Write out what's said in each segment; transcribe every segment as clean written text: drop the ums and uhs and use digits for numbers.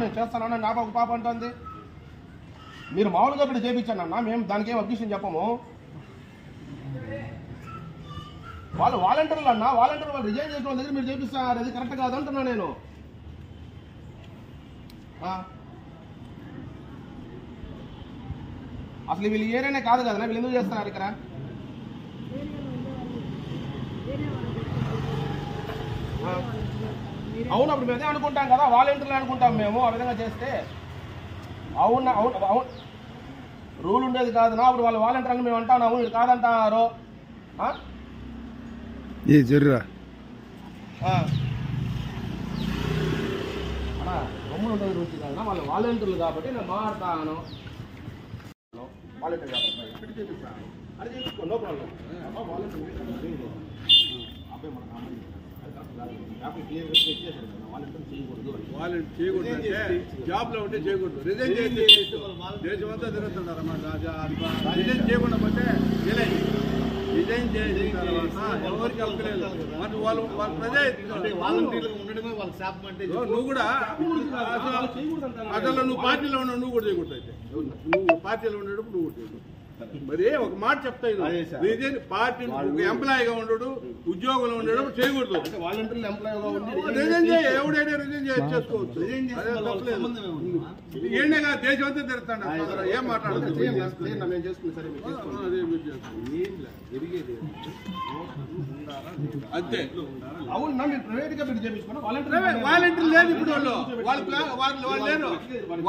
నేను చేస్తానన్నా నా ఒక పాప అంటుంది. మీరు మామూలుగా ఇక్కడ చేయించండి అన్న, మేము దానికి ఏం అబ్జెక్షన్ చెప్పము. వాళ్ళు వాలంటీర్లు అన్న, వాలంటీర్ వాళ్ళు రిజైన్ చేసిన వాళ్ళ దగ్గర మీరు చేపిస్తారు, అది కరెక్ట్ కాదంటున్నా నేను. అసలు వీళ్ళు ఏరియానే కాదు కదా, వీళ్ళు ఎందుకు చేస్తున్నారు ఇక్కడ? అవును, అప్పుడు మేమే అనుకుంటాం కదా, వాలంటీర్లు అనుకుంటాం మేము ఆ విధంగా చేస్తే. అవును అవును అవును, రూల్ ఉండేది కాదు నా. అప్పుడు వాళ్ళు వాలంటీర్ అని మేము అంటున్నాము, మీరు కాదంటున్నారు. గమ్ములు ఉండేది రుచి కాదు, వాళ్ళు వాలంటీర్లు కాబట్టి నేను మాట్లాడతాను. వాలంటీర్ కాబట్టి చేపిస్తాను, అది చేయించుకో, నో ప్రాబ్లం. అబ్బాయి మన వాలంటీర్ చేయకూడదు అంటే జాబ్ లో ఉంటే చేయకూడదు, రిజైన్ చేసి దేశం అంతా తిరుగుతున్నారు అన్నమాట. రిజైన్ చేయకుండా పోతే రిజైన్ చేసిన తర్వాత ఎవరికి అవసరం మరి వాళ్ళు ప్రజా నువ్వు కూడా అసలు నువ్వు పార్టీలో ఉన్నావు, నువ్వు కూడా చేయకూడదు. అయితే నువ్వు పార్టీలో ఉండేటప్పుడు నువ్వు కూడా చేయకూడదు. మరి ఒక మాట చెప్తాను, పార్టీ ఎంప్లాయీగా ఉండడు, ఉద్యోగంలో ఉండడం చేయకూడదు. రిజైన్ చేయ, ఎవడైనా రిజైన్ చేసుకోవచ్చు. ఏంటగా దేశం అంతా తిరుగుతాడు, ఏం మాట్లాడదు. అంతే. అవునా, మీరు ప్రైవేట్ గా మీరు చేయించుకున్నా వాలంటీర్ లేదు ఇప్పుడు, వాళ్ళు లేరు,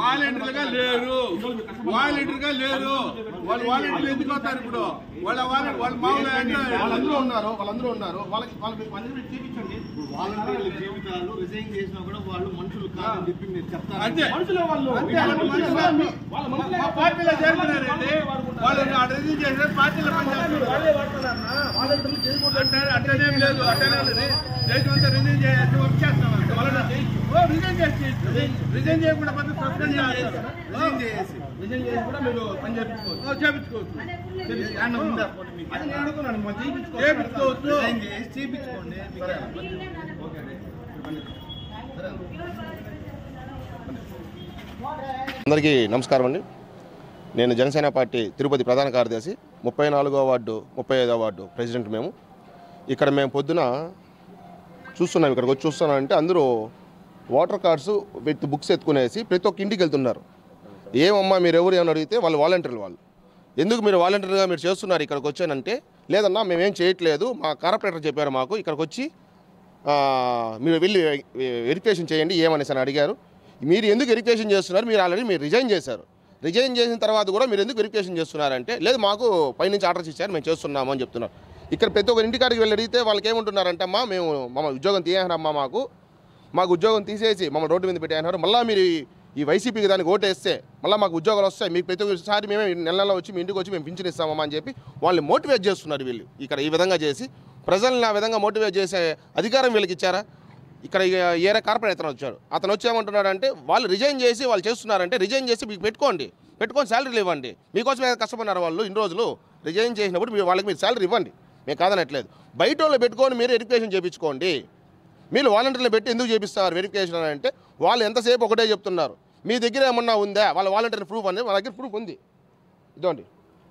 వాలంటీర్గా లేరు, వాలంటీర్గా లేరు. వాళ్ళు వాలంటీర్లు ఎందుకు వస్తారు ఇప్పుడు? వాళ్ళ మామూలు వాళ్ళందరూ ఉన్నారు, వాళ్ళకి చేయించండి. వాలంటీర్ల జీవితాలు రిజైన్ చేసినా కూడా వాళ్ళు మనుషులు కాదని చెప్పి మీరు చెప్తారు. అంతే, మనుషులే వాళ్ళు. పార్టీలో చేరుతున్నారండి, వాళ్ళు రిజైన్ చేసిన పార్టీలో అట్టనేం లేదు, అట్టనే దేశం అంతా రిజైన్ చేసి వర్క్ చేస్తాం. రిజైన్ చేయకుండా రిజైన్ చేసి కూడా మీరు పని చేయించుకోవచ్చు. చేయించుకోండి. అందరికీ నమస్కారం అండి. నేను జనసేన పార్టీ తిరుపతి ప్రధాన కార్యదర్శి, 34వ వార్డు 35వ వార్డు ప్రెసిడెంట్. మేము పొద్దున చూస్తున్నాం, ఇక్కడికి వచ్చి చూస్తున్నామంటే అందరూ ఓటర్ కార్డ్స్ విత్ బుక్స్ ఎత్తుకునేసి ప్రతి ఒక్క ఇంటికి వెళ్తున్నారు. ఏమమ్మా మీరు ఎవరు ఏమని అడిగితే వాళ్ళు వాలంటీర్లు. వాళ్ళు ఎందుకు మీరు వాలంటీర్గా మీరు చేస్తున్నారు ఇక్కడికి వచ్చానంటే, లేదన్నా మేమేం చేయట్లేదు, మా కార్పొరేటర్ చెప్పారు మాకు ఇక్కడికి వచ్చి మీరు వెళ్ళి వెరిఫికేషన్ చేయండి ఏమనేసి అని అడిగారు. మీరు ఎందుకు వెరిఫికేషన్ చేస్తున్నారు? మీరు ఆల్రెడీ మీరు రిజైన్ చేశారు. రిజైన్ చేసిన తర్వాత కూడా మీరు ఎందుకు వెరిఫికేషన్ చేస్తున్నారంటే, లేదు మాకు పైనుంచి ఆర్డర్స్ ఇచ్చారు, మేము చేస్తున్నాము అని చెప్తున్నారు. ఇక్కడ ప్రతి ఒక్క ఇంటికాడికి వెళ్ళి అడిగితే వాళ్ళకి ఏమంటున్నారంటే, అమ్మా మేము మమ్మల్ని ఉద్యోగం తీయనమ్మా, మాకు ఉద్యోగం తీసేసి మమ్మల్ని రోడ్డు మీద పెట్టేయన్నారు. మళ్ళీ మీరు ఈ వైసీపీకి దానికి ఓటేస్తే మళ్ళీ మాకు ఉద్యోగాలు వస్తాయి, మీకు ప్రతి ఒక్కసారి మేమే నెల వచ్చి మీ ఇంటికి వచ్చి మేము పింఛన్ ఇస్తామమ్మా అని చెప్పి వాళ్ళని మోటివేట్ చేస్తున్నారు. వీళ్ళు ఇక్కడ ఈ విధంగా చేసి ప్రజల్ని ఆ విధంగా మోటివేట్ చేసే అధికారం వీళ్ళకి ఇచ్చారా? ఇక్కడ ఏరే కార్పొరేటర్ వచ్చాడు, అతను వచ్చి ఏమంటున్నాడంటే, వాళ్ళు రిజైన్ చేసి వాళ్ళు చేస్తున్నారంటే రిజైన్ చేసి మీకు పెట్టుకొని శాలరీలు ఇవ్వండి. మీకోసం కష్టపడినారు వాళ్ళు ఇన్ని రోజులు. రిజైన్ చేసినప్పుడు వాళ్ళకి మీరు శాలరీ ఇవ్వండి, మేము కాదనట్లేదు. బయట వాళ్ళు పెట్టుకొని మీరు వెరిఫికేషన్ చేయించుకోండి. మీరు వాలంటీర్లు పెట్టి ఎందుకు చేపిస్తున్నారు వెరిఫికేషన్ అని అంటే, వాళ్ళు ఎంతసేపు ఒకటే చెప్తున్నారు. మీ దగ్గర ఏమన్నా ఉందా వాళ్ళ వాలంటీర్ ప్రూఫ్ అనేది? వాళ్ళ దగ్గర ప్రూఫ్ ఉంది. ఇదోండి,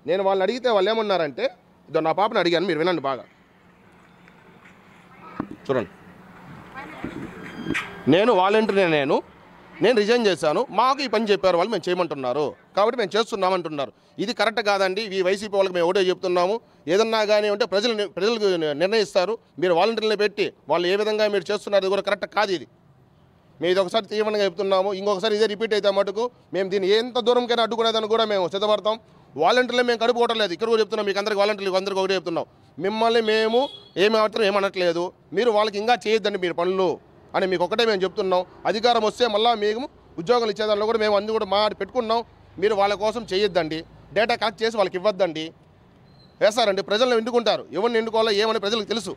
నేను వాళ్ళని అడిగితే వాళ్ళు ఏమన్నారంటే, ఇదో నా పాపని అడిగాను, మీరు వినండి బాగా చూడండి. నేను వాలంటీర్, నేను రిజైన్ చేశాను, మాకు ఈ పని చెప్పారు వాళ్ళు, మేము చేయమంటున్నారు కాబట్టి మేము చేస్తున్నామంటున్నారు. ఇది కరెక్ట్ కాదండి. ఈ వైసీపీ వాళ్ళకి మేము ఒకటే చెప్తున్నాము, ఏదన్నా కానీ ఉంటే ప్రజలకు నిర్ణయిస్తారు. మీరు వాలంటీర్లు పెట్టి వాళ్ళు ఏ విధంగా మీరు చేస్తున్నారు ఇది కూడా కరెక్ట్ కాదు. ఇది మేము ఇది ఒకసారి తీవ్రంగా చెప్తున్నాము. ఇంకొకసారి ఇదే రిపీట్ అయితే మటుకు మేము దీన్ని ఎంత దూరంకైనా అడ్డుకునేదాన్ని కూడా మేము సిద్ధపడతాం. వాలంటీర్లు మేము కడుపుకోవటం లేదు, ఇక్కడ కూడా చెప్తున్నాం, మీకు అందరికీ వాలంటీర్లు అందరికీ ఒకటే చెప్తున్నాం, మిమ్మల్ని మేము ఏమనట్లేదు, మీరు వాళ్ళకి ఇంకా చేయొద్దండి మీరు పనులు అని మీకు ఒకటే మేము చెప్తున్నాం. అధికారం వస్తే మళ్ళీ మేము ఉద్యోగాలు ఇచ్చేదానిలో కూడా మేము అన్నీ కూడా పెట్టుకున్నాం. మీరు వాళ్ళ కోసం చేయొద్దండి, డేటా కలెక్ట్ చేసి వాళ్ళకి ఇవ్వద్దండి. వేస్తారండి, ప్రజలను ఎన్నుకుంటారు, ఎవరిని ఎన్నుకోవాలో ఏమని ప్రజలకు తెలుసు.